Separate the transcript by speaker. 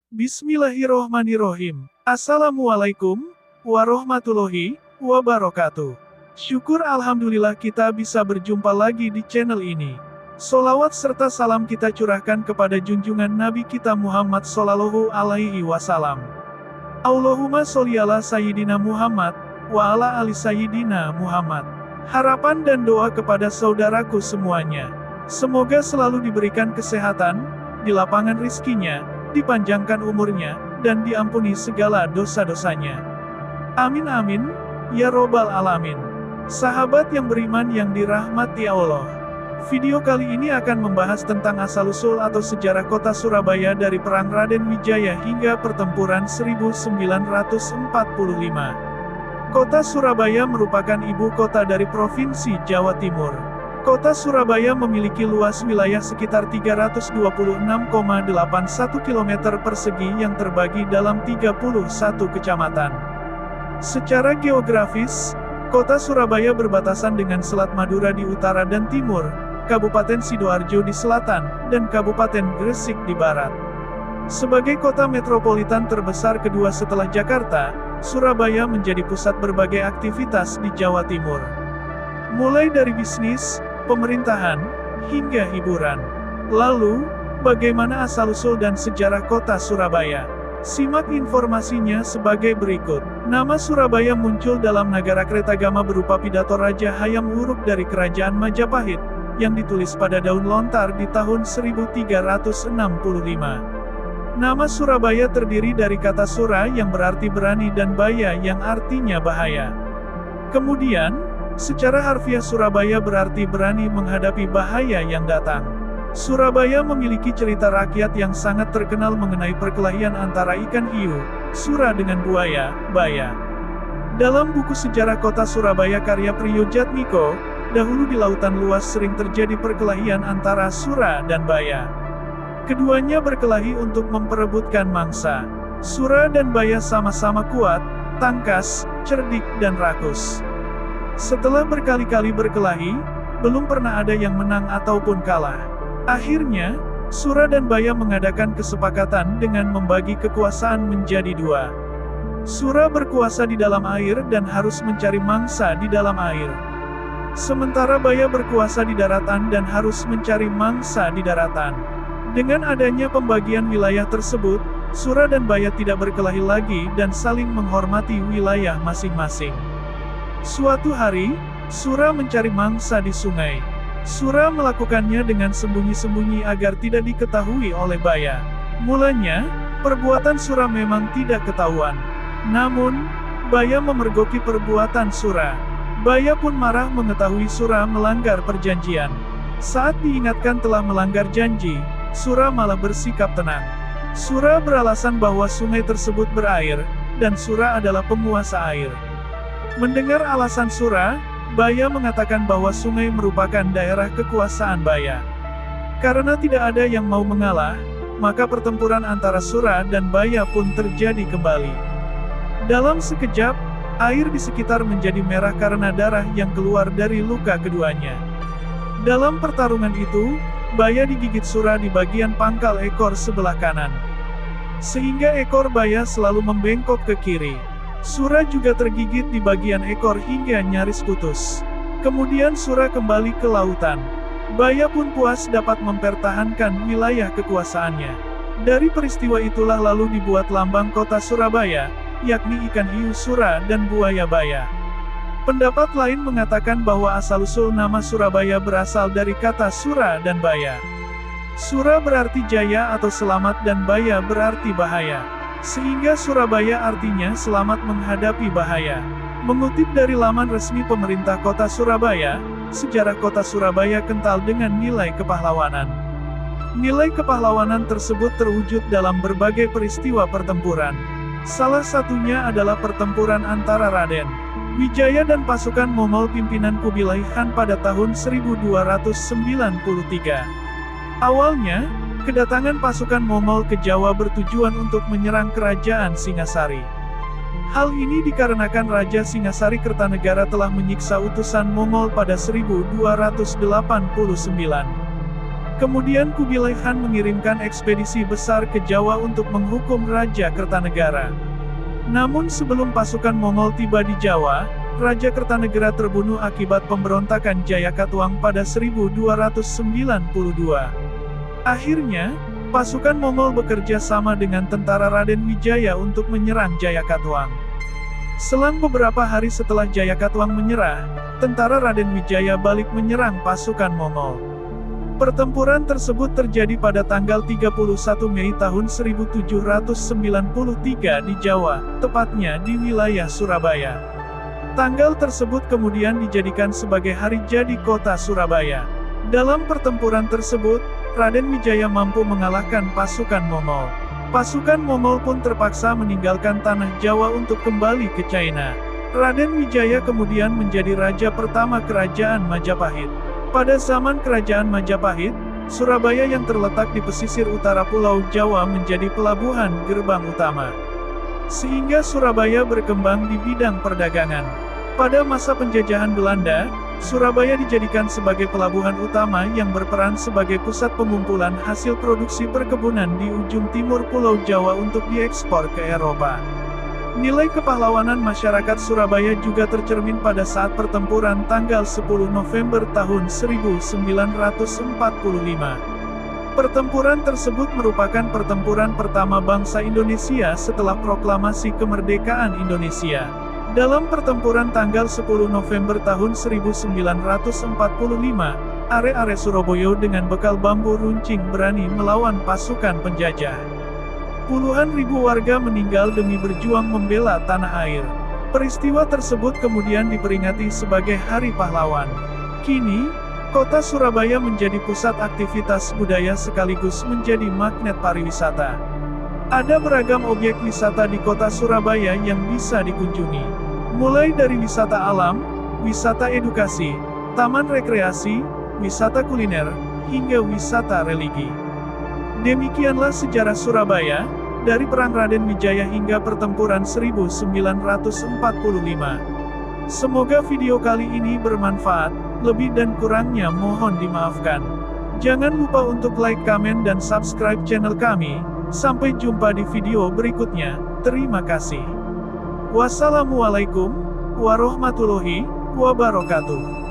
Speaker 1: Bismillahirrohmanirrohim. Assalamualaikum warahmatullahi wabarakatuh. Syukur alhamdulillah kita bisa berjumpa lagi di channel ini. Sholawat serta salam kita curahkan kepada junjungan Nabi kita Muhammad Sallallahu Alaihi Wasallam. Allahumma sholli ala Sayyidina Muhammad, wa ala ali Sayyidina Muhammad. Harapan dan doa kepada saudaraku semuanya. Semoga selalu diberikan kesehatan, di lapangan rizkinya, dipanjangkan umurnya, dan diampuni segala dosa-dosanya. Amin amin, ya robbal alamin. Sahabat yang beriman yang dirahmati Allah. Video kali ini akan membahas tentang asal-usul atau sejarah kota Surabaya dari Perang Raden Wijaya hingga pertempuran 1945. Kota Surabaya merupakan ibu kota dari Provinsi Jawa Timur. Kota Surabaya memiliki luas wilayah sekitar 326,81 km persegi yang terbagi dalam 31 kecamatan. Secara geografis, Kota Surabaya berbatasan dengan Selat Madura di utara dan timur, Kabupaten Sidoarjo di selatan, dan Kabupaten Gresik di barat. Sebagai kota metropolitan terbesar kedua setelah Jakarta, Surabaya menjadi pusat berbagai aktivitas di Jawa Timur. Mulai dari bisnis, pemerintahan, hingga hiburan. Lalu, bagaimana asal-usul dan sejarah kota Surabaya? Simak informasinya sebagai berikut. Nama Surabaya muncul dalam Nagara Kretagama berupa pidato Raja Hayam Wuruk dari Kerajaan Majapahit, yang ditulis pada daun lontar di tahun 1365. Nama Surabaya terdiri dari kata Sura yang berarti berani dan Baya yang artinya bahaya. Kemudian, secara harfiah Surabaya berarti berani menghadapi bahaya yang datang. Surabaya memiliki cerita rakyat yang sangat terkenal mengenai perkelahian antara ikan hiu, Sura dengan buaya, Baya. Dalam buku sejarah kota Surabaya karya Priyojatmiko, dahulu di lautan luas sering terjadi perkelahian antara Sura dan Baya. Keduanya berkelahi untuk memperebutkan mangsa. Sura dan Baya sama-sama kuat, tangkas, cerdik dan rakus. Setelah berkali-kali berkelahi, belum pernah ada yang menang ataupun kalah. Akhirnya, Sura dan Baya mengadakan kesepakatan dengan membagi kekuasaan menjadi dua. Sura berkuasa di dalam air dan harus mencari mangsa di dalam air. Sementara Baya berkuasa di daratan dan harus mencari mangsa di daratan. Dengan adanya pembagian wilayah tersebut, Sura dan Baya tidak berkelahi lagi dan saling menghormati wilayah masing-masing. Suatu hari, Sura mencari mangsa di sungai. Sura melakukannya dengan sembunyi-sembunyi agar tidak diketahui oleh Baya. Mulanya, perbuatan Sura memang tidak ketahuan. Namun, Baya memergoki perbuatan Sura. Baya pun marah mengetahui Sura melanggar perjanjian. Saat diingatkan telah melanggar janji, Sura malah bersikap tenang. Sura beralasan bahwa sungai tersebut berair, dan Sura adalah penguasa air. Mendengar alasan Sura, Baya mengatakan bahwa sungai merupakan daerah kekuasaan Baya. Karena tidak ada yang mau mengalah, maka pertempuran antara Sura dan Baya pun terjadi kembali. Dalam sekejap, air di sekitar menjadi merah karena darah yang keluar dari luka keduanya. Dalam pertarungan itu, Baya digigit Sura di bagian pangkal ekor sebelah kanan. Sehingga ekor Baya selalu membengkok ke kiri. Sura juga tergigit di bagian ekor hingga nyaris putus. Kemudian Sura kembali ke lautan. Baya pun puas dapat mempertahankan wilayah kekuasaannya. Dari peristiwa itulah lalu dibuat lambang kota Surabaya, yakni ikan hiu Sura dan buaya Baya. Pendapat lain mengatakan bahwa asal-usul nama Surabaya berasal dari kata Sura dan Baya. Sura berarti jaya atau selamat dan Baya berarti bahaya. Sehingga Surabaya artinya selamat menghadapi bahaya. Mengutip dari laman resmi pemerintah kota Surabaya, sejarah kota Surabaya kental dengan nilai kepahlawanan. Nilai kepahlawanan tersebut terwujud dalam berbagai peristiwa pertempuran. Salah satunya adalah pertempuran antara Raden Wijaya dan pasukan Mongol pimpinan Kubilai Khan pada tahun 1293. Awalnya, kedatangan pasukan Mongol ke Jawa bertujuan untuk menyerang kerajaan Singasari. Hal ini dikarenakan Raja Singasari Kertanegara telah menyiksa utusan Mongol pada 1289. Kemudian Kubilai Khan mengirimkan ekspedisi besar ke Jawa untuk menghukum Raja Kertanegara. Namun sebelum pasukan Mongol tiba di Jawa, Raja Kertanegara terbunuh akibat pemberontakan Jayakatwang pada 1292. Akhirnya, pasukan Mongol bekerja sama dengan tentara Raden Wijaya untuk menyerang Jayakatwang. Selang beberapa hari setelah Jayakatwang menyerah, tentara Raden Wijaya balik menyerang pasukan Mongol. Pertempuran tersebut terjadi pada tanggal 31 Mei tahun 1793 di Jawa, tepatnya di wilayah Surabaya. Tanggal tersebut kemudian dijadikan sebagai hari jadi kota Surabaya. Dalam pertempuran tersebut, Raden Wijaya mampu mengalahkan pasukan Mongol. Pasukan Mongol pun terpaksa meninggalkan tanah Jawa untuk kembali ke China. Raden Wijaya kemudian menjadi raja pertama Kerajaan Majapahit. Pada zaman Kerajaan Majapahit, Surabaya yang terletak di pesisir utara Pulau Jawa menjadi pelabuhan gerbang utama. Sehingga Surabaya berkembang di bidang perdagangan. Pada masa penjajahan Belanda, Surabaya dijadikan sebagai pelabuhan utama yang berperan sebagai pusat pengumpulan hasil produksi perkebunan di ujung timur Pulau Jawa untuk diekspor ke Eropa. Nilai kepahlawanan masyarakat Surabaya juga tercermin pada saat pertempuran tanggal 10 November tahun 1945. Pertempuran tersebut merupakan pertempuran pertama bangsa Indonesia setelah proklamasi kemerdekaan Indonesia. Dalam pertempuran tanggal 10 November tahun 1945, are-are Surabaya dengan bekal bambu runcing berani melawan pasukan penjajah. Puluhan ribu warga meninggal demi berjuang membela tanah air. Peristiwa tersebut kemudian diperingati sebagai Hari Pahlawan. Kini, kota Surabaya menjadi pusat aktivitas budaya sekaligus menjadi magnet pariwisata. Ada beragam objek wisata di kota Surabaya yang bisa dikunjungi. Mulai dari wisata alam, wisata edukasi, taman rekreasi, wisata kuliner, hingga wisata religi. Demikianlah sejarah Surabaya, dari Perang Raden Wijaya hingga pertempuran 1945. Semoga video kali ini bermanfaat, lebih dan kurangnya mohon dimaafkan. Jangan lupa untuk like, komen, dan subscribe channel kami. Sampai jumpa di video berikutnya, terima kasih. Wassalamualaikum warahmatullahi wabarakatuh.